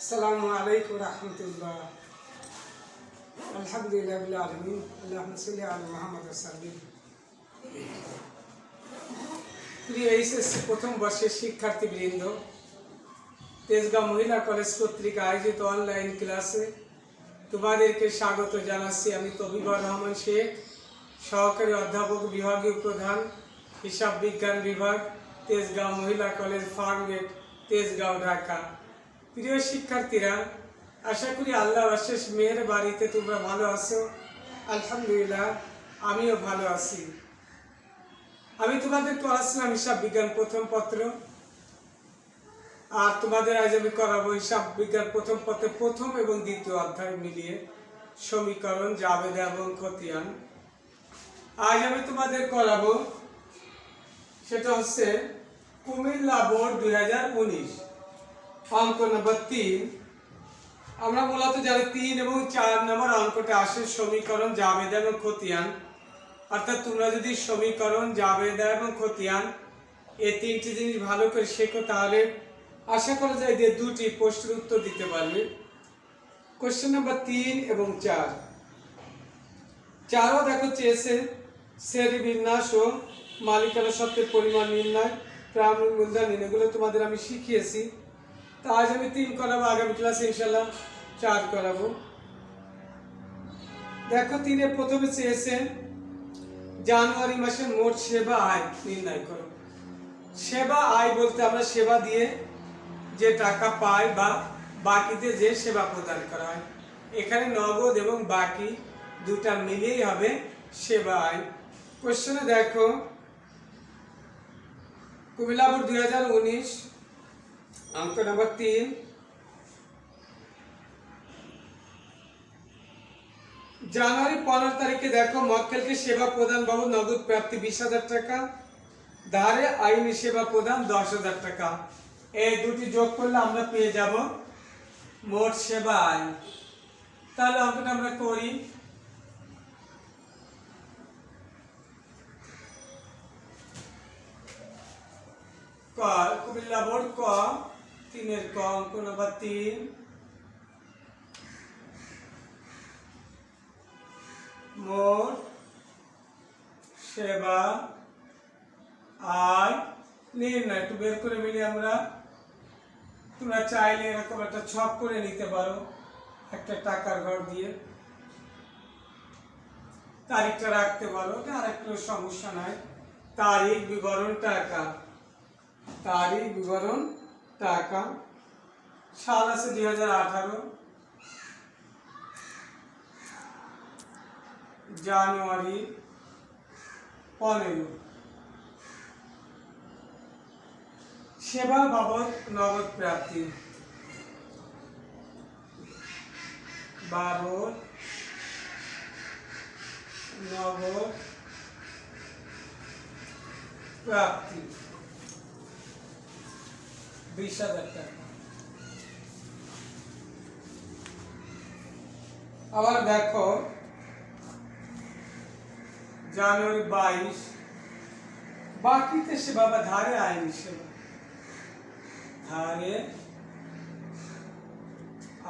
আসসালামু আলাইকুম রহমতুল্লাহ। আলহামদুলিল্লাহ বিল আলামিন। আল্লাহুম্মা সাল্লি আলা মুহাম্মদ ওয়া সাল্লিম। প্রিয় এইচএসসি প্রথম বর্ষের শিক্ষার্থীবৃন্দ, তেজগাঁও মহিলা কলেজ কর্তৃক আয়োজিত অনলাইন ক্লাসে তোমাদেরকে স্বাগত জানাচ্ছি। আমি তবিবর রহমান শেখ, সহকারী অধ্যাপক, বিভাগীয় প্রধান, হিসাব বিজ্ঞান বিভাগ, তেজগাঁও মহিলা কলেজ, ফার্মগেট, তেজগাঁও, ঢাকা। প্রিয় শিক্ষার্থীরা, আশা করি আল্লাহর অশেষ মেহের বাড়িতে তোমরা ভালো আছো। আলহামদুলিল্লাহ, আমিও ভালো আছি। আমি তোমাদের পড়াচ্ছিলাম হিসাব বিজ্ঞান প্রথম পত্র, আর তোমাদের আজ আমি করাবো হিসাব বিজ্ঞান প্রথম পত্রে প্রথম এবং দ্বিতীয় অধ্যায় মিলিয়ে সমীকরণ, জাবেদা এবং খতিয়ান। আজ আমি তোমাদের করাবো সেটা হচ্ছে কুমিল্লা বোর্ড 2019 অঙ্ক নম্বর 3। আমরা মূলত জানি 3 এবং 4 নম্বর অঙ্কটা আসে সমীকরণ, জাবেদা এবং খতিয়ান। অর্থাৎ তোমরা যদি সমীকরণ, জাবেদা এবং খতিয়ান এই তিনটি জিনিস ভালো করে শেখো, তাহলে আশা করা যায় যে দুটি প্রশ্নের উত্তর দিতে পারবে। কোশ্চেন নাম্বার 3 এবং 4ও দেখো চেয়েছে শ্রেণী বিন্যাস ও মালিকানা সত্ত্বের পরিমাণ নির্ণয়, প্রারম্ভিক মূলধন নির্ণয়। এগুলো তোমাদের আমি শিখিয়েছি। তা আজ আমি 3 করাবো, আগামী ক্লাসে ইনশাল্লাহ 4 করাবো। দেখো 3-এ প্রথমে চেয়েছে জানুয়ারি মাসে মোট সেবা আয় নির্ণয় করো। সেবা আয় বলতে আমরা সেবা দিয়ে যে টাকা পাই বা বাকিতে যে সেবা প্রদান করা হয়, এখানে নগদ এবং বাকি দুটা মিলিয়েই হবে সেবা আয়। কোশ্চেনে দেখো কুমিল্লা বোর্ড 2019 অঙ্ক নম্বর 3। জানুয়ারি 15 তারিখে দেখো মক্কেলকে সেবা প্রদান বাবদ নগদ প্রাপ্তি 20,000 টাকা, ধারে আইনি সেবা প্রদান 10,000 টাকা। এই দুটি যোগ করলে আমরা পেয়ে যাব মোট সেবা আয়। তাহলে অঙ্কটা আমরা করি। ক কুমিল্লা বোর্ড ক 3-এর ক অঙ্ক নম্বর 3। মোট সেবা আয় নির্ণয়। একটু বের করে মিলি আমরা। তোমরা চাইলে এরকম একটা ছক করে নিতে পারো, একটা টাকার ঘর দিয়ে তারিখটা রাখতে পারো, আর একটু সমস্যা নাই। তারিখ বিবরণ টাকা, তারিখ বিবরণ টাকা, সাল আছে 2018, জানুয়ারি 15। সেবা বাবদ নগদ প্রাপ্তি বাবদ নগদ প্রাপ্তি 20,000 টাকা। আবার দেখো জানুয়ারি 22 বাকিতে সেবা বা ধারে আইনি সেবা, ধারে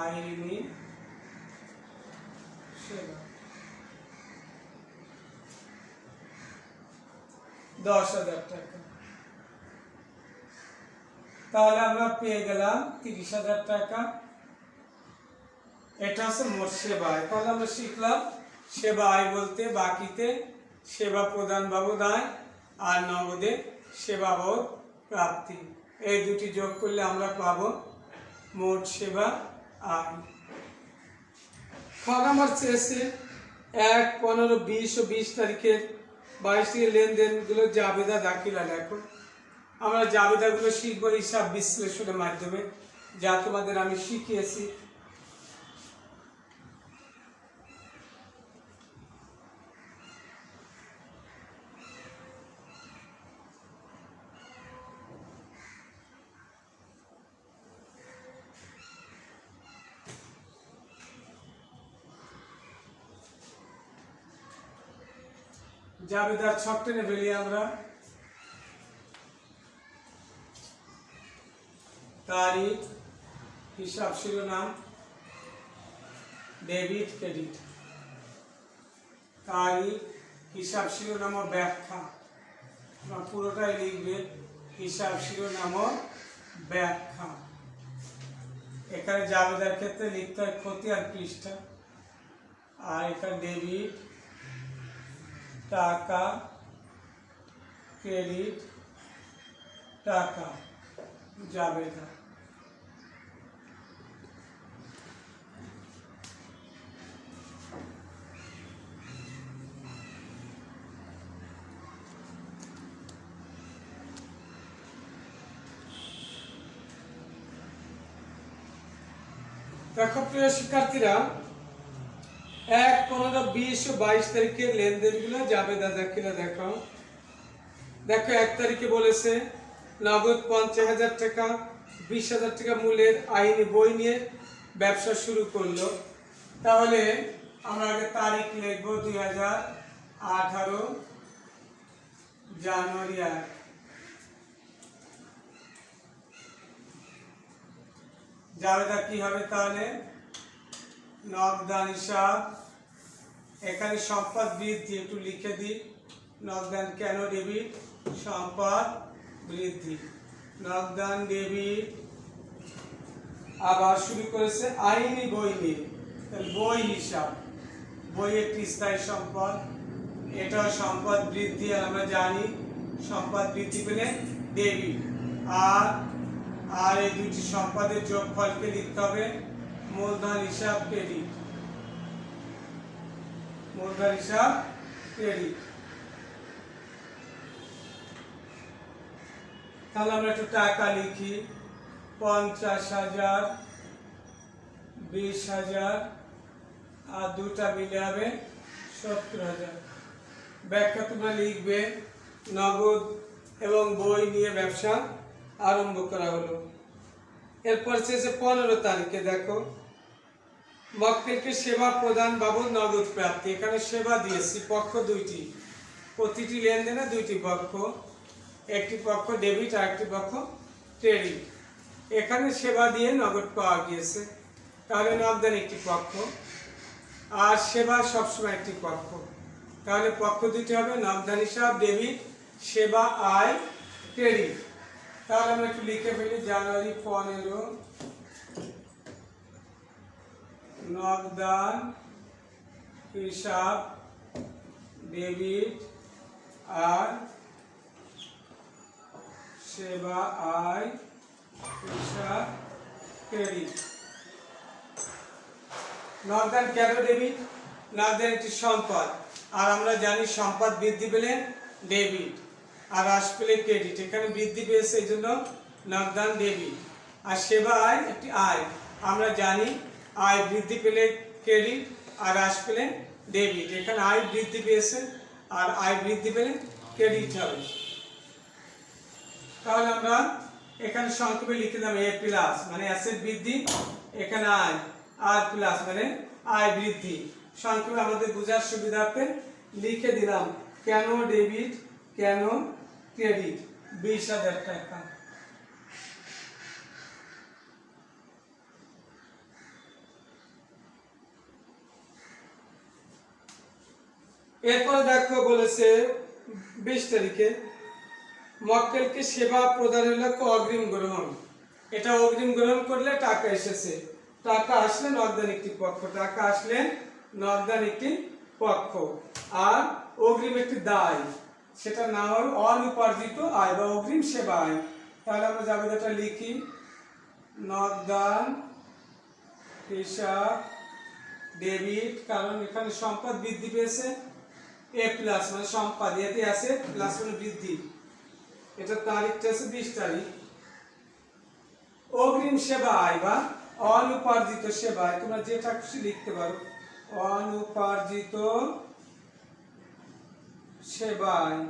আইনি সেবা 10,000 টাকা। তাহলে আমরা পেয়ে গেলাম 30,000 টাকা। এটা হচ্ছে মোট সেবা আয়। তাহলে আমরা শিখলাম সেবা আয় বলতে বাকিতে সেবা প্রদান বাবদ আয় আর নগদে সেবা বাবদ প্রাপ্তি। এই দুটি যোগ করলে আমরা পাবো মোট সেবা আয়। খ নাম্বার চেয়েছে 1, 15, 20 ও 20 তারিখের 22 লেনদেনগুলো জাবেদা দাখিলা লেখো। আমরা জাবেদাগুলো শিখবো হিসাব বিশ্লেষণের মাধ্যমে, যা তোমাদের আমি শিখিয়েছি। জাবেদার ছক টেনে ফেলি আমরা। তারিখ হিসাব শিরোনাম ডেবিট ক্রেডিট, তারিখ, হিসাব শিরোনাম ও ব্যাখ্যা, পুরোটাই লিখবে হিসাব শিরোনাম ও ব্যাখ্যা। এখানে জাবেদার ক্ষেত্রে লিখতে হয় খতিয়ান পৃষ্ঠা, আর এখানে ডেবিট টাকা, ক্রেডিট টাকা, জাবেদা। দেখো প্রিয় শিক্ষার্থীরা, 1, 15, 20 ও 22 তারিখের লেনদেনগুলো জাবেদা দাখিলা দেখো। দেখো 1 তারিখে বলেছে নগদ 50,000 টাকা, 20,000 টাকা মূল্যের আইনি বই নিয়ে ব্যবসা শুরু করলো। তাহলে আমরা আগে তারিখ লিখবো 2018 জানুয়ারি 1। জাবেদা কি হবে তাহলে? নগদান হিসাব, এখানে সম্পদ বৃদ্ধি একটু লিখে দিই। নগদান কেন ডেবিট? সম্পদ বৃদ্ধি, নগদান ডেবিট। আবার শুরু করেছে আইনি বই নিয়ে, বই হিসাব, বই একটি স্থায়ী সম্পদ, এটা সম্পদ বৃদ্ধি। আর আমরা জানি সম্পদ বৃদ্ধি পেলে ডেবিট, আর এই দুটি সম্পদের যোগফলকে লিখতে হবে মূলধন হিসাব ক্রেডিট, মূলধন হিসাব ক্রেডিট। তাহলে আমরা একটু টাকা লিখি, 50,000, 20,000, আর দুটা মিলে হবে 70,000। ব্যাখ্যা তোমরা লিখবে নগদ এবং বই নিয়ে ব্যবসা আরম্ভ করা হলো। এরপর শেষে 15 তারিখে দেখো মক্কেলকে সেবা প্রদান বাবদ নগদ প্রাপ্তি। এখানে সেবা দিয়েছি, পক্ষ দুইটি, প্রতিটি লেনদেনে দুইটি পক্ষ, একটি পক্ষ ডেবিট আর একটি পক্ষ ক্রেডিট। এখানে সেবা দিয়ে নগদ পাওয়া গিয়েছে, তাহলে নগদান একটি পক্ষ আর সেবা সবসময় একটি পক্ষ, তাহলে পক্ষ দুটি হবে নগদান হিসাব ডেবিট, সেবা আয় ক্রেডিট। তাহলে আমরা একটু লিখে ফেলি জানুয়ারি 15 নগদান হিসাব ডেবিট আর সেবা আয় হিসাব ক্রেডিট। নগদান কেন ডেবিট? নগদান একটি সম্পদ, আর আমরা জানি সম্পদ বৃদ্ধি পেলে ডেবিট আর হ্রাস পেলে ক্রেডিট। এখানে বৃদ্ধি পেয়েছে এই জন্য নগদান ডেবিট। আর সেবা আয় একটি আয়, আমরা জানি আয় বৃদ্ধি পেলে ক্রেডিট আর হ্রাস পেলে ডেবিট। এখানে আয় বৃদ্ধি পেয়েছে আর আয় বৃদ্ধি পেলে ক্রেডিট হবে। তাহলে আমরা এখানে সংক্ষেপে লিখে দিলাম এ প্লাস মানে অ্যাসেট বৃদ্ধি, এখানে আয়, আর প্লাস মানে আয় বৃদ্ধি। সংক্ষেপে আমাদের বোঝার সুবিধার্থে লিখে দিলাম কেন ডেবিট কেন ক্রেডিট, 20,000 টাকা। এরপর দেখো বলেছে 20 তারিখে মক্কেলকে সেবা প্রদানের লক্ষ্যে অগ্রিম গ্রহণ। এটা অগ্রিম গ্রহণ করলে টাকা এসেছে, টাকা আসলে নগদান একটি পক্ষ, টাকা আসলে নগদান একটি পক্ষ, আর অগ্রিম একটি দায়, সেটা না হয় অনুপার্জিত আয় বা অগ্রিম সেবা আয়। তাহলে আমরা জাবেদাটা লিখি নগদান হিসাব ডেবিট, কারণ এখানে সম্পদ বৃদ্ধি পেয়েছে, এ প্লাস মানে সম্পদ, এতে আছে প্লাস মানে বৃদ্ধি, এটা তারিখটা আছে 20 তারিখ। অগ্রিম সেবা আয় বা অনুপার্জিত সেবা আয়, তোমরা যেটা খুশি লিখতে পারো, অনুপার্জিত সেবা আয়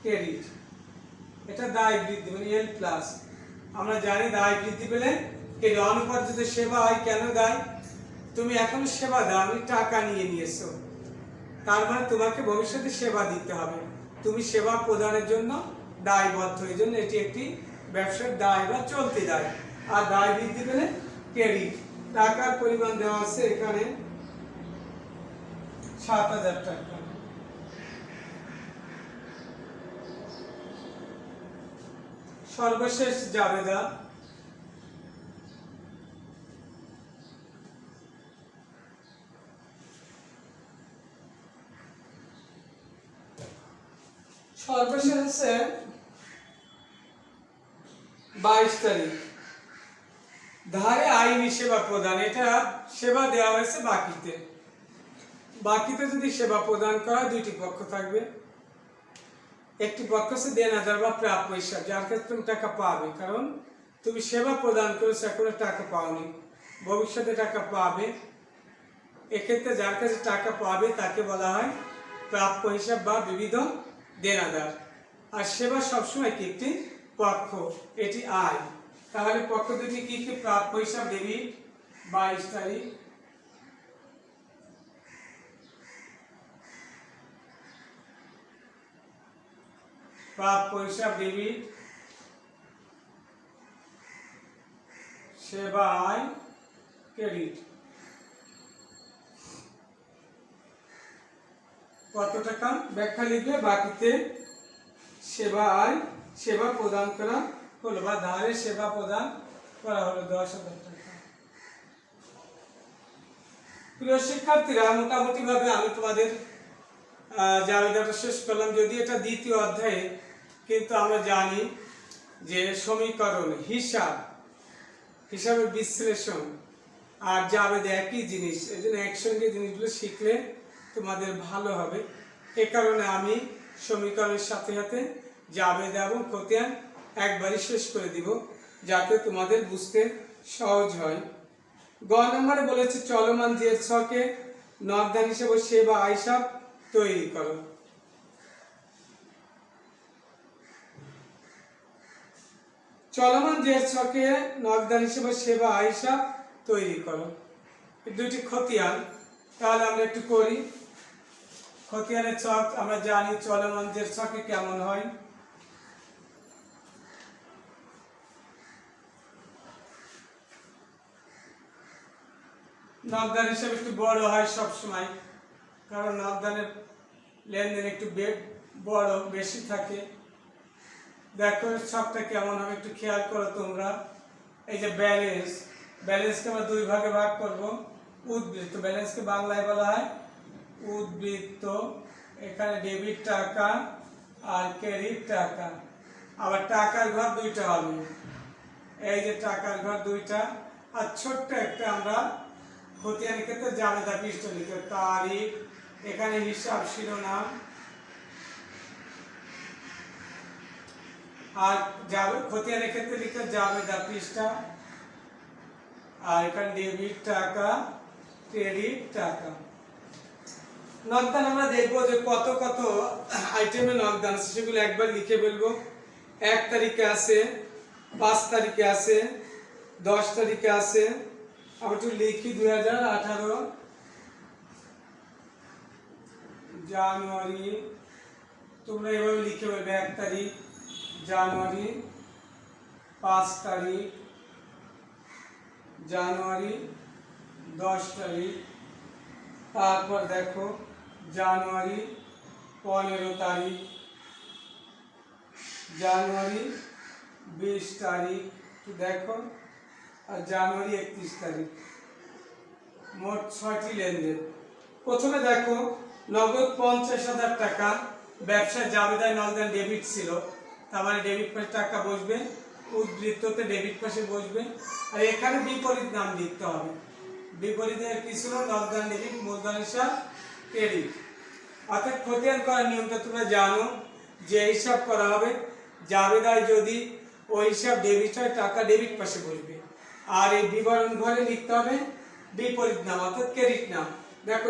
ক্রেডিট। এটা দায় বৃদ্ধি মানে এল প্লাস, আমরা জানি দায় বৃদ্ধি পেলে এই অনুপার্জিত সেবা আয় কেন দায়? তুমি এখন সেবা দাও, আমি টাকা নিয়ে নিয়েছো, তার মানে তোমাকে ভবিষ্যতে সেবা দিতে হবে, তুমি সেবা প্রদানের জন্য দায়বদ্ধ, এই জন্য এটি একটি ব্যবসার দায় বা চলতি দায়, আর দায় বৃদ্ধি পেলে ক্রেডিট। টাকার পরিমাণ দেওয়া আছে এখানে 7,000 টাকা। সর্বশেষ জাবেদা, সর্বশেষ হচ্ছে 22 তারিখ। ধারে আইনি সেবা প্রদান, এটা সেবা দেওয়া হয়েছে বাকিতে। বাকিতে যদি সেবা প্রদান করা, দুইটি পক্ষ থাকবে। একটি পক্ষ হচ্ছে দেনাদার বা প্রাপ্য হিসাব, যার ক্ষেত্রে তুমি টাকা পাবে, কারণ তুমি সেবা প্রদান করেছো, এখনো টাকা পাওনি, ভবিষ্যতে টাকা পাবে। এক্ষেত্রে যার কাছে টাকা পাবে তাকে বলা হয় প্রাপ্য হিসাব বা বিবিধ দেনাদার। আর সেবা সবসময় কি একটি পক্ষ, এটি আয়। তাহলে পক্ষ দুটি কি কি? প্রাপ্য হিসাব ডেবিট 22 তারিখ, প্রাপ্য হিসাব ডেবিট, সেবা আয় ক্রেডিট। কত টাকা? ব্যাখ্যা লিখবে, বাকিতে সেবা আয়, সেবা প্রদান করা হলো বা ধারে সেবা প্রদান করা হলো 10,000 টাকা। প্রিয় শিক্ষার্থীরা, মোটামুটি ভাবে আমি তোমাদের জাবেদাটা শেষ করলাম। যদি এটা দ্বিতীয় অধ্যায়ে, কিন্তু আমরা জানি যে সমীকরণ, হিসাবের বিশ্লেষণ আর জাবেদা একই জিনিস, এই জন্য একসঙ্গে জিনিসগুলো শিখলে তোমাদের ভালো হবে। এ কারণে আমি সমীকরণের সাথে সাথে জাবেদা এবং খতিয়ান একবারই শেষ করে দিব, যাতে তোমাদের বুঝতে সহজ হয়। গ নম্বরে বলেছে চলমান জের ছকে নগদান হিসেবে সেবা আয় হিসাব তৈরি করো। চলমান জের ছকে নগদান হিসেবে সেবা আয় হিসাব তৈরি করো, দুইটি খতিয়ান। তাহলে আমরা একটু করি। খতিয়ানের ছক আমরা জানি চলমান জের ছকে কেমন হয়। নগদান হিসাবে একটু বড় হয় সব সময়, কারণ নগদানের লেনদেন একটু বড় বেশি থাকে। দেখো ছকটা কেমন হবে একটু খেয়াল করো তোমরা। এই যে ব্যালেন্সকে আমরা দুই ভাগে ভাগ করব। উদ্বৃত্ত, ব্যালেন্সকে বাংলায় বলা হয় উদ্বৃত্ত। এখানে ডেবিট টাকা আর ক্রেডিট টাকা। আবার টাকার ঘর দুইটা হবে, এই যে টাকার ঘর দুইটা। আর ছোট্ট একটা আমরা খতিয়ানের ক্ষেত্রে জাবেদা পৃষ্ঠা লিখে তারিখ, এখানে হিসাব শিরোনাম, আর খতিয়ানের ক্ষেত্রে লিখে জাবেদা পৃষ্ঠা, আর এখানে ডেবিট টাকা ক্রেডিট টাকা। নগদান আমরা দেখবো যে কত কত আইটেমে নগদান আছে, সেগুলো একবার লিখে ফেলবো। 1 তারিখে আছে, 5 তারিখে আছে, 10 তারিখে আছে। আমরা একটু লিখি 2018 জানুয়ারি, তোমরা এভাবে লিখে বলবে 1 তারিখ জানুয়ারি, 5 তারিখ জানুয়ারি, 10 তারিখ। তারপর দেখো জানুয়ারি 15 তারিখ, জানুয়ারি 20 তারিখ, দেখো, আর জানুয়ারি 31 তারিখ। মোট 6টি লেনদেন। প্রথমে দেখো নগদ 50,000 টাকা, ব্যবসায় জাবেদায় নগদান ডেবিট ছিল, তার মানে ডেবিট পাশে টাকা বসবে, উদ্বৃত্ততে ডেবিট পাশে বসবে। আর এখানে বিপরীত নাম লিখতে হবে। বিপরীতে কি ছিল? নগদান ডেবিট, মূলধন হিসাব ক্রেডিট। অর্থাৎ খতিয়ান করার নিয়মটা তোমরা জানো যে হিসাব করা হবে, জাবেদায় যদি ওই হিসাব ডেবিট হয় টাকা ডেবিট পাশে বসবে, আর এই বিবরণ ঘরে লিখতে হবে বিপরীত নাম অর্থাৎ ক্রেডিট নাম। দেখো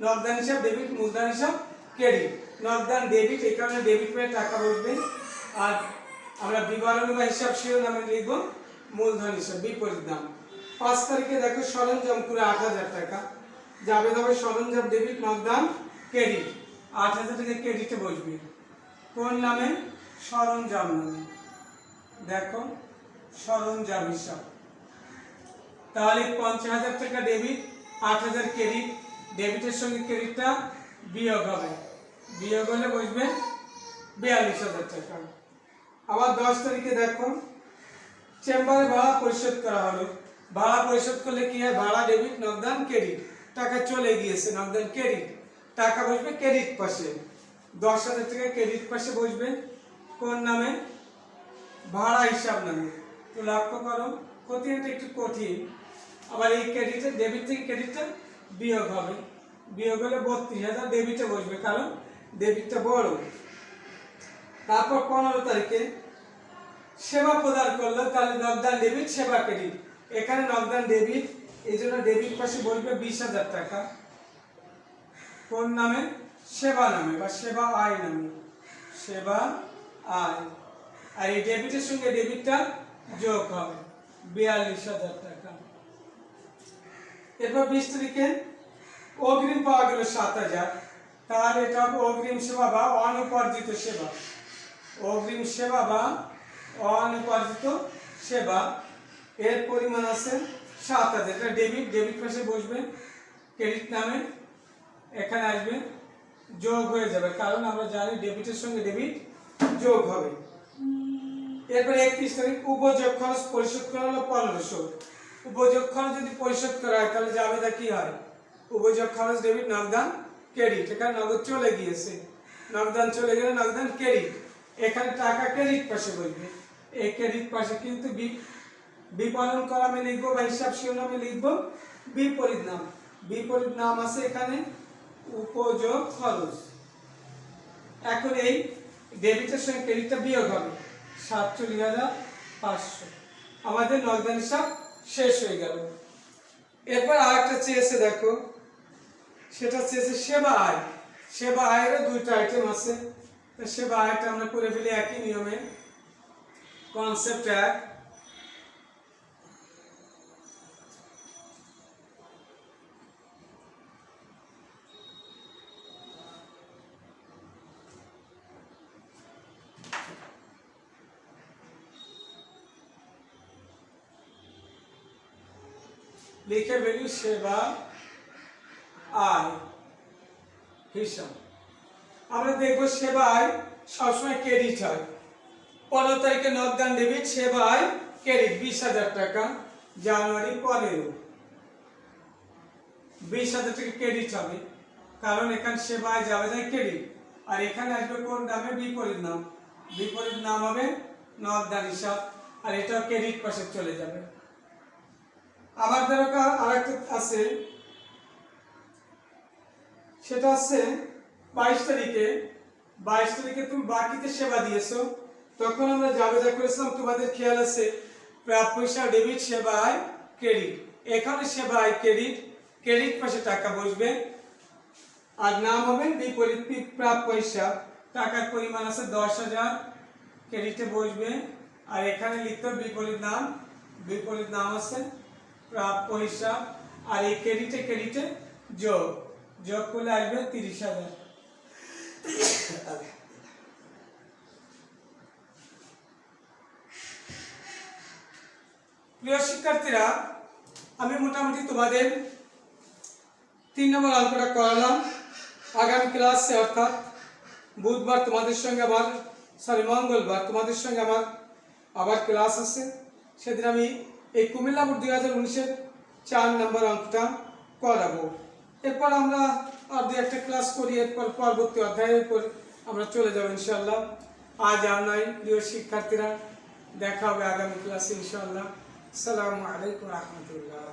নগদান হিসাব ডেবিট, মূলধন হিসাব ক্রেডিট। নগদান ডেবিট, এই কারণে ডেবিট পাশে টাকা বসবে, আর আমরা বিবরণ বা হিসাব শিরোনামে লিখব মূলধন হিসাব, বিপরীত নাম। 5 তারিখে দেখো সরঞ্জাম পুরো 8,000 টাকা, জাবেদা হবে সরঞ্জাম ডেবিট, নগদান ক্রেডিট। 8,000 টাকা ক্রেডিটে বসবে, কোন নামে? সরঞ্জাম নামে। দেখো সরঞ্জাম হিসাব। তাহলে 50,000 টাকা ডেবিট, 8,000 ক্রেডিট, ডেবিটের সঙ্গে ক্রেডিটটা বিয়োগ হবে, বিয়োগ হলে বসবে 42,000 টাকা। আবার 10 তারিখে দেখো চেম্বারে ভাড়া পরিশোধ করা হলো। ভাড়া পরিশোধ করলে কি হয়, ভাড়া ডেবিট, নগদান ক্রেডিট, টাকা চলে গিয়েছে, নগদান ক্রেডিট, টাকা বসবে ক্রেডিট পাশে। 10,000 টাকা ক্রেডিট পাশে বসবে কোন নামে, ভাড়া হিসাব নামে। তো লক্ষ্য করো কোটিটা একটু কঠিন। আবার এই ক্রেডিটের ডেবিট থেকে ক্রেডিটটা বিয়োগ হবে, বিয়োগ হলে 32,000 ডেবিটে বসবে, কারণ ডেবিটটা বড়। তারপর 15 তারিখে সেবা প্রদান করলো, তাহলে নগদান ডেবিট, সেবা ক্রেডিট। এখানে নগদান ডেবিট, এই জন্য ডেবিট পাশে বসবে 20,000 টাকা কোন নামে, সেবা নামে বা সেবা আয় নামে, সেবা আয়। আর এই ডেবিটের সঙ্গে ডেবিটটা যোগ হবে 42,000 টাকা। এরপর 20 তারিখে অগ্রিম পাওয়া গেল 7,000, তাহলে এটা হবে অগ্রিম সেবা বা অনুপার্জিত সেবা। অগ্রিম সেবা বা অনুপার্জিত সেবা, এর পরিমাণ আছে 7,000। এটা ডেবিট, ডেবিট পাশে বসবে ক্রেডিট নামে, এখানে আসবে যোগ হয়ে যাবে, কারণ আমরা জানি ডেবিটের সঙ্গে ডেবিট যোগ হবে। এরপরে 31 তারিখ উপযোগ খরচ পরিশোধ করা হলো 1500। উপযোগ খরচ যদি পরিশোধ করা হয় তাহলে যাবেটা কি হয়, উপযোগ খরচ ডেবিট, নগদান ক্রেডিট। এখানে নগদ চলে গিয়েছে, নগদান চলে গেলে নগদান ক্রেডিট, এখানে টাকা ক্রেডিট পাশে বসবে। এই ক্রেডিট পাশে কিন্তু বিপণন কলামে লিখবো বা হিসাব শিরোনামে লিখবো বিপরীত নাম। বিপরীত নাম আছে এখানে উপযোগ খরচ। এখন এই ডেবিটের সঙ্গে ক্রেডিটটা বিয়োগ হবে 47,500। আমাদের নগদান হিসাব শেষ হয়ে গেল। এরপর আরেকটা চেয়েছে, দেখো সেটা চেয়েছে সেবা আয়। সেবা আয়েরও দুইটা আইটেম আছে, সেবা আয়টা আমরা করে ফেলি একই নিয়মে, কনসেপ্ট এক। লিখে ফেলি সেবা আয় হিসাব। আমরা দেখবো সেবা আয় সবসময় ক্রেডিট হয়। 15 তারিখে নগদান ডেবিট, সেবা আয় ক্রেডিট 20,000 টাকা। জানুয়ারি 15 20,000 টাকা ক্রেডিট হবে, কারণ এখানে সেবা আয় যাবে যায় ক্রেডিট, আর এখানে আসবে কোন নামে, বিপরীত নাম। বিপরীত নাম হবে নগদান হিসাব, আর এটা ক্রেডিট পাশে চলে যাবে। আবার দরকার আরেকটা আছে, সেটা আছে 22 তারিখে। 22 তারিখে তুমি বাকিতে সেবা দিয়েছো, তখন আমরা জাবেদা করেছিলাম, তোমাদের খেয়াল আছে, প্রাপ্য হিসাব ডেবিট, সেবা আয় ক্রেডিট। এখানে সেবা আয় ক্রেডিট, ক্রেডিট পাশে টাকা বসবে, আর নাম হবে বিপরীত প্রাপ্য হিসাব। টাকার পরিমাণ আছে 10,000, ক্রেডিটে বসবে, আর এখানে লিখতে হবে বিপরীত নাম। বিপরীত নাম আছে প্রাপ্য হিসাব, আর এই ক্রেডিটে ক্রেডিটে যোগ, যোগ করলে আসবে 30,000। প্রিয় শিক্ষার্থীরা, আমি মোটামুটি তোমাদের 3 নম্বর অঙ্কটা করালাম। আগামী ক্লাসে অর্থাৎ বুধবার তোমাদের সঙ্গে আমার মঙ্গলবার তোমাদের সঙ্গে আমার আবার ক্লাস আছে, সেদিন আমি এই কুমিল্লা বোর্ড 2019-এর 4 নম্বর অঙ্কটা করাবো। এরপর আমরা আর দু একটা ক্লাস করি, এরপর পরবর্তী অধ্যায়ের উপর আমরা চলে যাবো ইনশাআল্লাহ। আজ আর নয় প্রিয় শিক্ষার্থীরা, দেখা হবে আগামী ক্লাসে ইনশাআল্লাহ। আসসালামু আলাইকুম ওয়া রাহমাতুল্লাহ।